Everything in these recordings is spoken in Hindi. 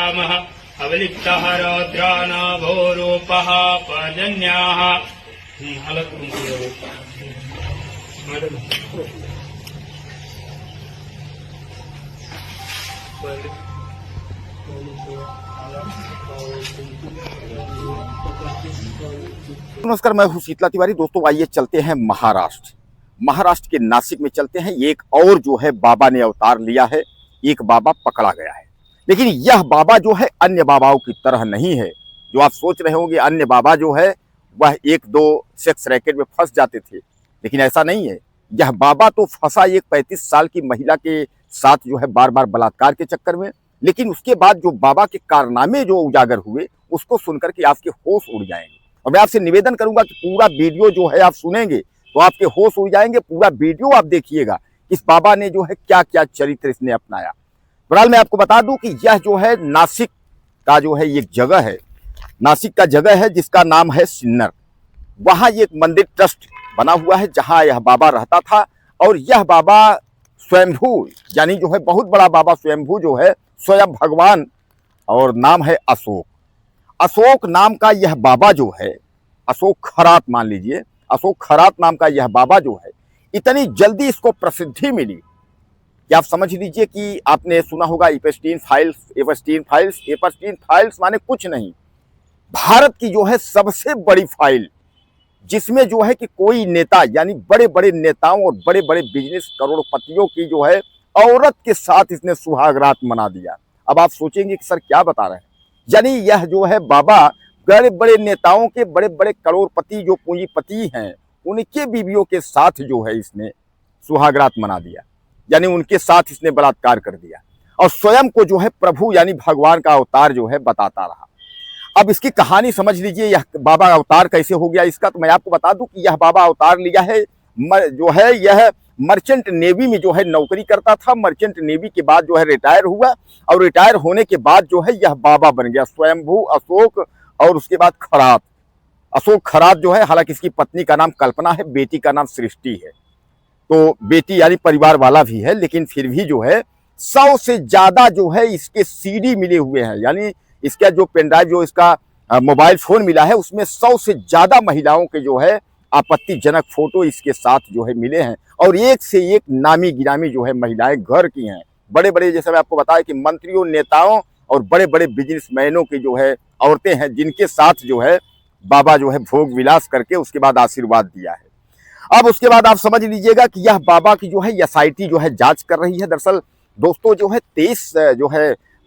रामः अवलिप्तः रौद्रानभो रूपः पर्जन्याः। नमस्कार, मैं हूं शीतला तिवारी। दोस्तों आइए चलते हैं महाराष्ट्र के नासिक में चलते हैं। एक और जो है बाबा ने अवतार लिया है, एक बाबा पकड़ा गया है। लेकिन यह बाबा जो है अन्य बाबाओं की तरह नहीं है। जो आप सोच रहे होंगे अन्य बाबा जो है वह एक दो सेक्स रैकेट में फंस जाते थे, लेकिन ऐसा नहीं है। यह बाबा तो फंसा एक 35 साल की महिला के साथ जो है बार बार बलात्कार के चक्कर में। लेकिन उसके बाद जो बाबा के कारनामे जो उजागर हुए उसको सुनकर के आपके होश उड़ जाएंगे। और मैं आपसे निवेदन करूंगा कि पूरा वीडियो जो है आप सुनेंगे तो आपके होश उड़ जाएंगे। पूरा वीडियो आप देखिएगा, इस बाबा ने जो है क्या क्या चरित्र इसने अपनाया। बहरहाल मैं आपको बता दूं कि यह जो है नासिक का जो है एक जगह है, नासिक का जगह है जिसका नाम है सिन्नर। वहां एक मंदिर ट्रस्ट बना हुआ है जहां यह बाबा रहता था। और यह बाबा स्वयंभू यानी जो है बहुत बड़ा बाबा स्वयंभू जो है स्वयं भगवान, और नाम है अशोक नाम का यह बाबा जो है, अशोक खरात मान लीजिए, अशोक खरात नाम का यह बाबा जो है, इतनी जल्दी इसको प्रसिद्धि मिली कि आप समझ लीजिए कि आपने सुना होगा एपस्टीन फाइल्स माने कुछ नहीं, भारत की जो है सबसे बड़ी फाइल, जिसमें जो है कि कोई नेता यानी बड़े बड़े नेताओं और बड़े बड़े बिजनेस करोड़पतियों की जो है औरत के साथ इसने सुहागरात मना दिया। अब आप सोचेंगे कि सर क्या बता रहे हैं, यानी यह जो है बाबा बड़े बड़े नेताओं के, बड़े बड़े करोड़पति जो पूंजीपति हैं, उनके बीवियों के साथ जो है इसने सुहागरात मना दिया, यानी उनके साथ इसने बलात्कार कर दिया। और स्वयं को जो है प्रभु यानी भगवान का अवतार जो है बताता रहा। अब इसकी कहानी समझ लीजिए, यह बाबा अवतार कैसे हो गया इसका, तो मैं आपको बता दूं कि यह बाबा अवतार लिया है जो है यह मर्चेंट नेवी में जो है नौकरी करता था। मर्चेंट नेवी के बाद जो है रिटायर हुआ, और रिटायर होने के बाद जो है यह बाबा बन गया, स्वयंभू अशोक। और उसके बाद खरात, अशोक खरात जो है, हालांकि इसकी पत्नी का नाम कल्पना है, बेटी का नाम सृष्टि है। तो बेटी यानी परिवार वाला भी है, लेकिन फिर भी जो है 100 से ज्यादा जो है इसके सीडी मिले हुए हैं, यानी इसका जो पेनड्राइव जो इसका मोबाइल फोन मिला है उसमें 100 से ज्यादा महिलाओं के जो है आपत्तिजनक फोटो इसके साथ जो है मिले हैं। और एक से एक नामी गिरामी जो है महिलाएं घर की हैं, बड़े बड़े, जैसे मैं आपको बताया कि मंत्रियों, नेताओं और बड़े बड़े बिजनेसमैनों की जो है औरतें हैं, जिनके साथ जो है बाबा जो है भोग विलास करके उसके बाद आशीर्वाद दिया है। अब उसके बाद आप समझ लीजिएगा कि यह बाबा की जो है एसआईटी जो है जांच कर रही है। दरअसल दोस्तों जो है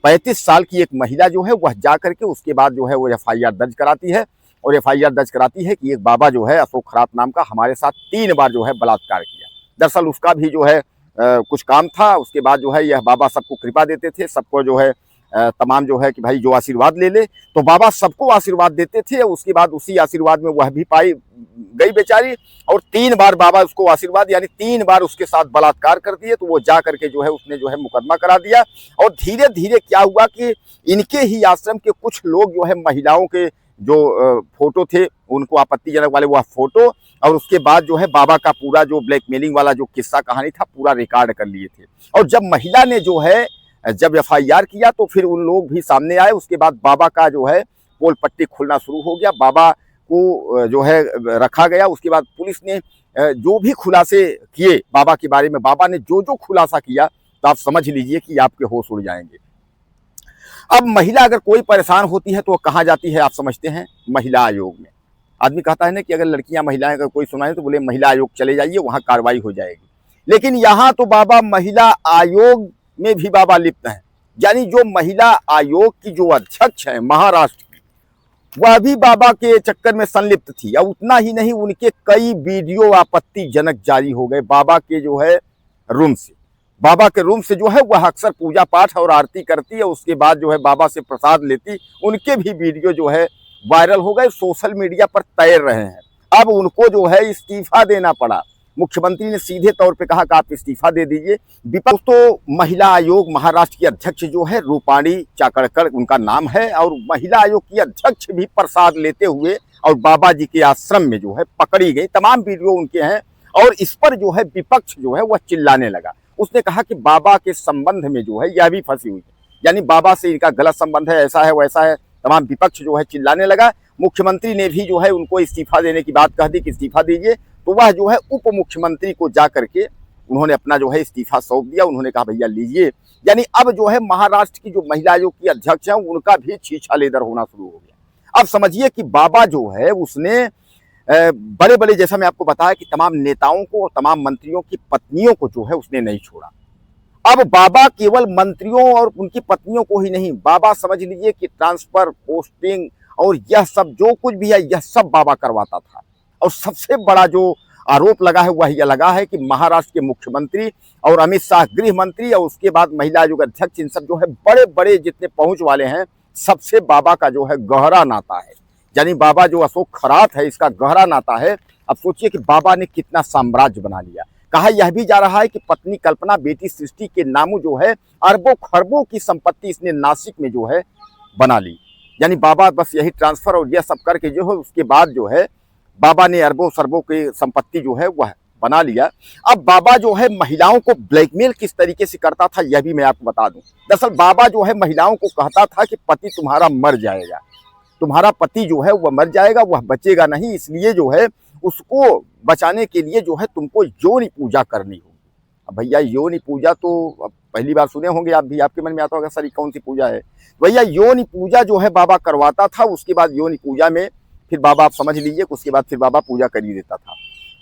35 साल की एक महिला जो है वह जा करके उसके बाद जो है वो एफआईआर दर्ज कराती है, और एफआईआर दर्ज कराती है कि एक बाबा जो है अशोक खरात नाम का हमारे साथ 3 बार जो है बलात्कार किया। दरअसल उसका भी जो है कुछ काम था। उसके बाद जो है यह बाबा सबको कृपा देते थे, सबको जो है तमाम जो है कि भाई जो आशीर्वाद ले ले, तो बाबा सबको आशीर्वाद देते थे। उसके बाद उसी आशीर्वाद में वह भी पाई गई बेचारी, और 3 बार बाबा उसको आशीर्वाद यानी 3 बार उसके साथ बलात्कार कर दिए। तो वो जा करके जो है उसने जो है मुकदमा करा दिया। और धीरे धीरे क्या हुआ कि इनके ही आश्रम के कुछ लोग जो है महिलाओं के जो फोटो थे उनको आपत्तिजनक वाले वह फोटो, और उसके बाद जो है बाबा का पूरा जो ब्लैकमेलिंग वाला जो किस्सा कहानी था पूरा रिकॉर्ड कर लिए थे। और जब महिला ने जो है जब एफआईआर किया तो फिर उन लोग भी सामने आए। उसके बाद बाबा का जो है पोल पट्टी खुलना शुरू हो गया, बाबा को जो है रखा गया। उसके बाद पुलिस ने जो भी खुलासे किए बाबा के बारे में, बाबा ने जो जो खुलासा किया, तो आप समझ लीजिए कि आपके होश उड़ जाएंगे। अब महिला अगर कोई परेशान होती है तो वो कहाँ जाती है, आप समझते हैं? महिला आयोग में। आदमी कहता है ना कि अगर लड़कियां महिलाएं अगर कोई सुनाए तो बोले महिला आयोग चले जाइए, वहां कार्रवाई हो जाएगी। लेकिन यहाँ तो बाबा महिला आयोग में भी बाबा लिप्त हैं, यानी जो महिला आयोग की जो अध्यक्ष है महाराष्ट्र की, वह भी बाबा के चक्कर में संलिप्त थी। और उतना ही नहीं, उनके कई वीडियो आपत्तिजनक जारी हो गए बाबा के जो है रूम से। बाबा के रूम से जो है वह अक्सर पूजा पाठ और आरती करती है, उसके बाद जो है बाबा से प्रसाद लेती। उनके भी वीडियो जो है वायरल हो गए, सोशल मीडिया पर तैर रहे हैं। अब उनको जो है इस्तीफा देना पड़ा। मुख्यमंत्री ने सीधे तौर पे कहा कि आप इस्तीफा दे दीजिए। विपक्ष तो महिला आयोग महाराष्ट्र की अध्यक्ष जो है रूपाणी चाकणकर उनका नाम है, और महिला आयोग की अध्यक्ष भी प्रसाद लेते हुए और बाबा जी के आश्रम में जो है पकड़ी गई। तमाम वीडियो उनके हैं, और इस पर जो है विपक्ष जो है वह चिल्लाने लगा। उसने कहा कि बाबा के संबंध में जो है यह भी फंसी हुई है। यानी बाबा से इनका गलत संबंध है, ऐसा है वैसा है, तमाम विपक्ष जो है चिल्लाने लगा। मुख्यमंत्री ने भी जो है उनको इस्तीफा देने की बात कह दी कि इस्तीफा दीजिए, तो वह जो है उप मुख्यमंत्री को जा करके उन्होंने अपना जो है इस्तीफा सौंप दिया। उन्होंने कहा भैया लीजिए। यानी अब जो है महाराष्ट्र की जो महिला आयोग की अध्यक्ष है उनका भी छीछा लेदर होना शुरू हो गया। अब समझिए कि बाबा जो है उसने बड़े बड़े, जैसा मैं आपको बताया कि तमाम नेताओं को और तमाम मंत्रियों की पत्नियों को जो है उसने नहीं छोड़ा। अब बाबा केवल मंत्रियों और उनकी पत्नियों को ही नहीं, बाबा समझ लीजिए कि ट्रांसफर, पोस्टिंग और यह सब जो कुछ भी है यह सब बाबा करवाता था। और सबसे बड़ा जो आरोप लगा है वह यह लगा है कि महाराष्ट्र के मुख्यमंत्री और अमित शाह गृह मंत्री और उसके बाद महिला आयोग अध्यक्ष, इन सब जो है बड़े बड़े जितने पहुंच वाले हैं सबसे बाबा का जो है गहरा नाता है। यानी बाबा जो अशोक खरात है इसका गहरा नाता है। अब सोचिए कि बाबा ने कितना साम्राज्य बना लिया। कहा यह भी जा रहा है कि पत्नी कल्पना, बेटी सृष्टि के नामों जो है अरबों खरबों की संपत्ति इसने नासिक में जो है बना ली। यानी बाबा बस यही ट्रांसफर और यह सब करके जो है उसके बाद जो है बाबा ने अरबों सरबों की संपत्ति जो है वह बना लिया। अब बाबा जो है महिलाओं को ब्लैकमेल किस तरीके से करता था यह भी मैं आपको बता दूं। दरअसल बाबा जो है महिलाओं को कहता था कि पति तुम्हारा मर जाएगा, तुम्हारा पति जो है वह मर जाएगा, वह बचेगा नहीं, इसलिए जो है उसको बचाने के लिए जो है तुमको योनि पूजा करनी होगी। अब भैया योनि पूजा तो पहली बार सुने होंगे आप भी, आपके मन में आता होगा सर कौन सी पूजा है। भैया योनि पूजा जो है बाबा करवाता था। उसके बाद योनि पूजा में फिर बाबा आप समझ लीजिए उसके बाद फिर बाबा पूजा कर ही देता था।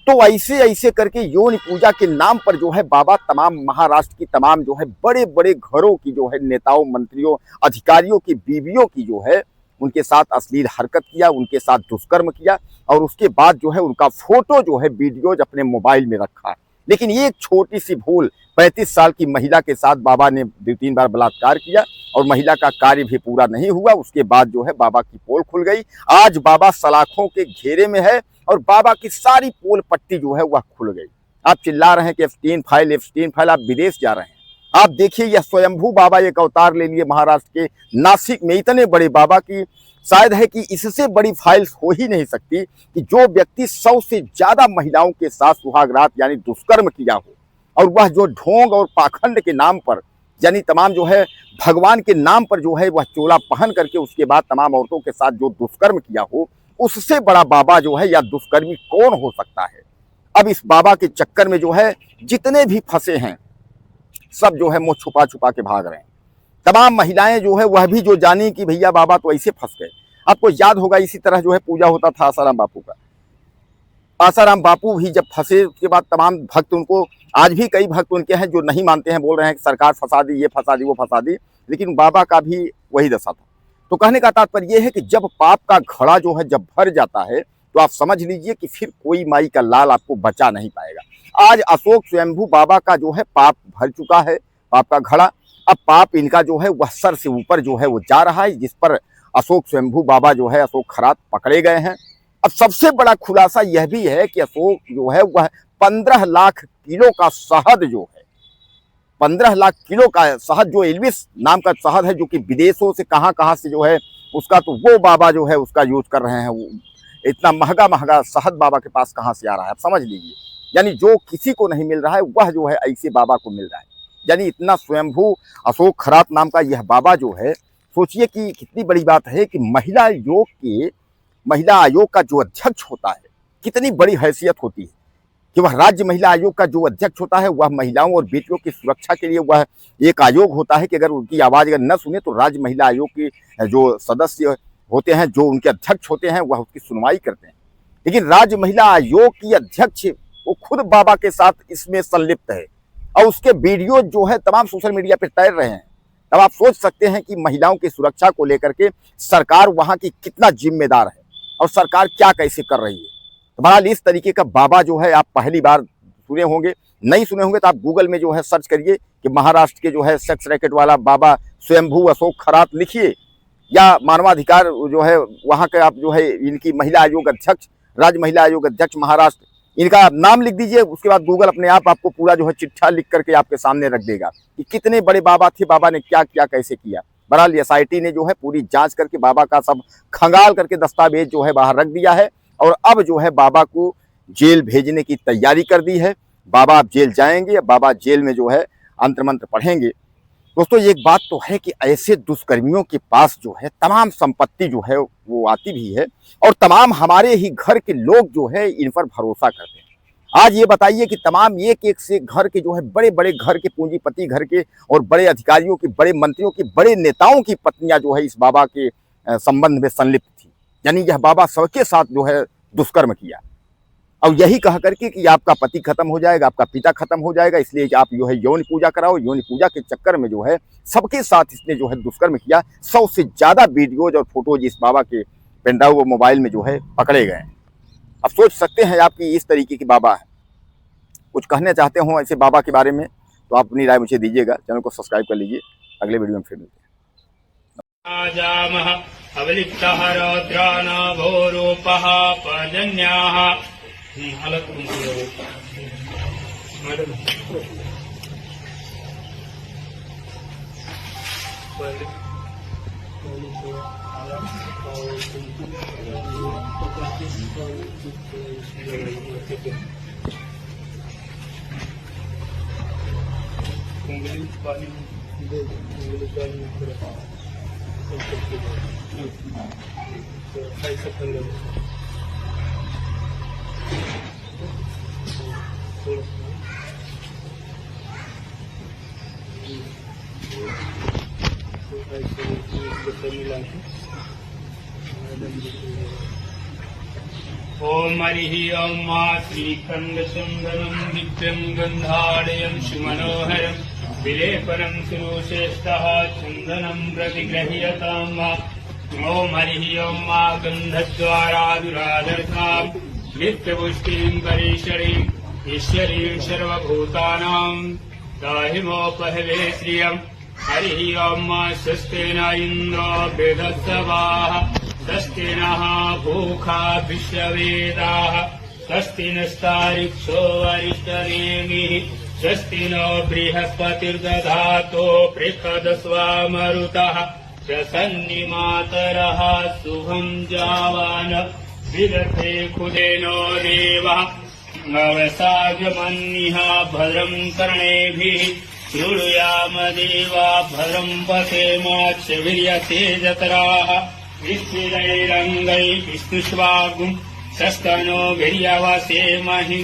तो ऐसे ऐसे करके योनि पूजा के नाम पर जो है बाबा तमाम महाराष्ट्र की तमाम जो है बड़े बड़े घरों की जो है नेताओं, मंत्रियों, अधिकारियों की बीवियों की जो है उनके साथ अश्लील हरकत किया, उनके साथ दुष्कर्म किया और उसके बाद जो है उनका फोटो जो है वीडियोज अपने मोबाइल में रखा। लेकिन ये एक छोटी सी भूल, 35 साल की महिला के साथ बाबा ने 2-3 बार बलात्कार किया और महिला का कार्य भी पूरा नहीं हुआ। उसके बाद जो है बाबा की पोल खुल गई। आज बाबा सलाखों के घेरे में है और बाबा की सारी पोल पट्टी जो है वह खुल गई। आप चिल्ला रहे हैं कि एप्स्टीन फाइल, आप विदेश जा रहे हैं। आप देखिए यह स्वयंभू बाबा एक अवतार ले लिए महाराष्ट्र के नासिक में। इतने बड़े बाबा की शायद है कि इससे बड़ी फाइल्स हो ही नहीं सकती कि जो व्यक्ति 100 से ज्यादा महिलाओं के साथ सुहागरात यानी दुष्कर्म किया हो और वह जो ढोंग और पाखंड के नाम पर यानी तमाम जो है भगवान के नाम पर जो है वह चोला पहन करके उसके बाद तमाम औरतों के साथ जो दुष्कर्म किया हो, उससे बड़ा बाबा जो है या दुष्कर्मी कौन हो सकता है। अब इस बाबा के चक्कर में जो है जितने भी फंसे हैं सब जो है मुंह छुपा छुपा के भाग रहे हैं। तमाम महिलाएं जो है वह भी जो जानी कि भैया बाबा तो ऐसे फंस गए। आपको याद होगा इसी तरह जो है पूजा होता था आसाराम बापू का। आसाराम बापू भी जब फंसे उसके बाद तमाम भक्त उनको, आज भी कई भक्त उनके हैं जो नहीं मानते हैं, बोल रहे हैं कि सरकार फंसा दी, ये फंसा दी, वो फंसा दी, लेकिन बाबा का भी वही दशा था। तो कहने का तात्पर्य यह है कि जब पाप का घड़ा जो है जब भर जाता है तो आप समझ लीजिए कि फिर कोई माई का लाल आपको बचा नहीं पाएगा। आज अशोक स्वयंभू बाबा का जो है पाप भर चुका है, पाप का घड़ा। अब पाप इनका जो है वह सर से ऊपर जो है वो जा रहा है, जिस पर अशोक स्वयंभू बाबा जो है अशोक खरात पकड़े गए हैं। अब सबसे बड़ा खुलासा यह भी है कि अशोक जो है वह 15 लाख किलो का शहद जो है, 15 लाख किलो का शहद जो एल्विस नाम का शहद है जो कि विदेशों से कहाँ से जो है उसका, तो वो बाबा जो है उसका यूज कर रहे हैं। वो इतना महंगा महंगा शहद बाबा के पास कहाँ से आ रहा है आप समझ लीजिए। यानी जो किसी को नहीं मिल रहा है वह जो है ऐसे बाबा को मिल रहा है। यानी इतना स्वयंभू अशोक खरात नाम का यह बाबा जो है, सोचिए कि कितनी बड़ी बात है कि महिला आयोग का जो अध्यक्ष होता है कितनी बड़ी हैसियत होती है कि वह राज्य महिला आयोग का जो अध्यक्ष होता है वह महिलाओं और बेटियों की सुरक्षा के लिए वह एक आयोग होता है कि अगर उनकी आवाज़ अगर न सुने तो राज्य महिला आयोग की जो सदस्य होते हैं, जो उनके अध्यक्ष होते हैं, वह उसकी सुनवाई करते हैं। लेकिन राज्य महिला आयोग की अध्यक्ष वो खुद बाबा के साथ इसमें संलिप्त है और उसके वीडियो जो है तमाम सोशल मीडिया पर तैर रहे हैं। तब आप सोच सकते हैं कि महिलाओं की सुरक्षा को लेकर के सरकार वहाँ की कितना जिम्मेदार है और सरकार क्या कैसे कर रही है। तो बहरहाल इस तरीके का बाबा जो है आप पहली बार सुने होंगे, नहीं सुने होंगे तो आप गूगल में जो है सर्च करिए कि महाराष्ट्र के जो है सेक्स रैकेट वाला बाबा स्वयंभू अशोक खरात लिखिए, या मानवाधिकार जो है वहाँ के आप जो है इनकी महिला आयोग अध्यक्ष, राज्य महिला आयोग अध्यक्ष महाराष्ट्र, इनका नाम लिख दीजिए। उसके बाद गूगल अपने आप आपको पूरा जो है चिट्ठा लिख करके आपके सामने रख देगा कि कितने बड़े बाबा थे, बाबा ने क्या क्या कैसे किया। बहरहाल एसआईटी ने जो है पूरी जांच करके बाबा का सब खंगाल करके दस्तावेज जो है बाहर रख दिया है और अब जो है बाबा को जेल भेजने की तैयारी कर दी है। बाबा अब जेल जाएंगे, बाबा जेल में जो है अंतर मंत्र पढ़ेंगे। दोस्तों एक बात तो है कि ऐसे दुष्कर्मियों के पास जो है तमाम संपत्ति जो है वो आती भी है और तमाम हमारे ही घर के लोग जो है इन पर भरोसा करते हैं। आज ये बताइए कि तमाम एक एक से घर के जो है बड़े बड़े घर के पूंजीपति घर के और बड़े अधिकारियों की, बड़े मंत्रियों की, बड़े नेताओं की पत्नियां जो है इस बाबा के संबंध में संलिप्त थी। यानी यह बाबा सबके साथ जो है दुष्कर्म किया और यही कह करके कि आपका पति खत्म हो जाएगा, आपका पिता खत्म हो जाएगा, इसलिए कि आप जो है यौन पूजा कराओ। यौन पूजा के चक्कर में जो है सबके साथ इसने जो है दुष्कर्म किया। 100 से ज्यादा वीडियोज और फोटोज इस बाबा के पेनड्राइव व मोबाइल में जो है पकड़े गए। अब सोच सकते हैं आप कि इस तरीके की बाबा है। कुछ कहना चाहते हो ऐसे बाबा के बारे में तो आप अपनी राय मुझे दीजिएगा। चैनल को सब्सक्राइब कर लीजिए। अगले वीडियो में फिर मिलते हैं। आजामः अवलिप्तः रौद्रानभोरूपः पर्जन्याः ओम हरिः ओम मा श्रीखण्डसुन्दरं नित्यं गन्धालयं सुमनोहरं विलेपनं सुरुश्रेष्ठः चन्दनं प्रतिगृह्यतां वा। ओम हरिः ओम मा गन्धद्वारादुरादर्शां नित्यपुष्टिं परीशरीं ईश्वरीं सर्वभूतानां दाहिमोपहवे श्रियम्। हरिः ओम मा स्वस्तेन इन्द्रो बृहत्सवाः स्वस्ति नः पूषा विश्ववेदाः स्वस्ति नस्तारिक्षो अरिष्टनेमिः स्वस्ति नो बृहस्पतिर्दधातो बृहदस्वामरुतः प्रसन्निमातरः शुभं जावान विदते खुदेनो देवः अवसागमन्निः भद्रं कर्णेभिः शृणुयाम देवा भद्रं पश्येमाक्षभिर्यते जतराः विस्फुरैरङ्गैः विष्णुष्वागुं सस्तनो वीर्यवसेमहि।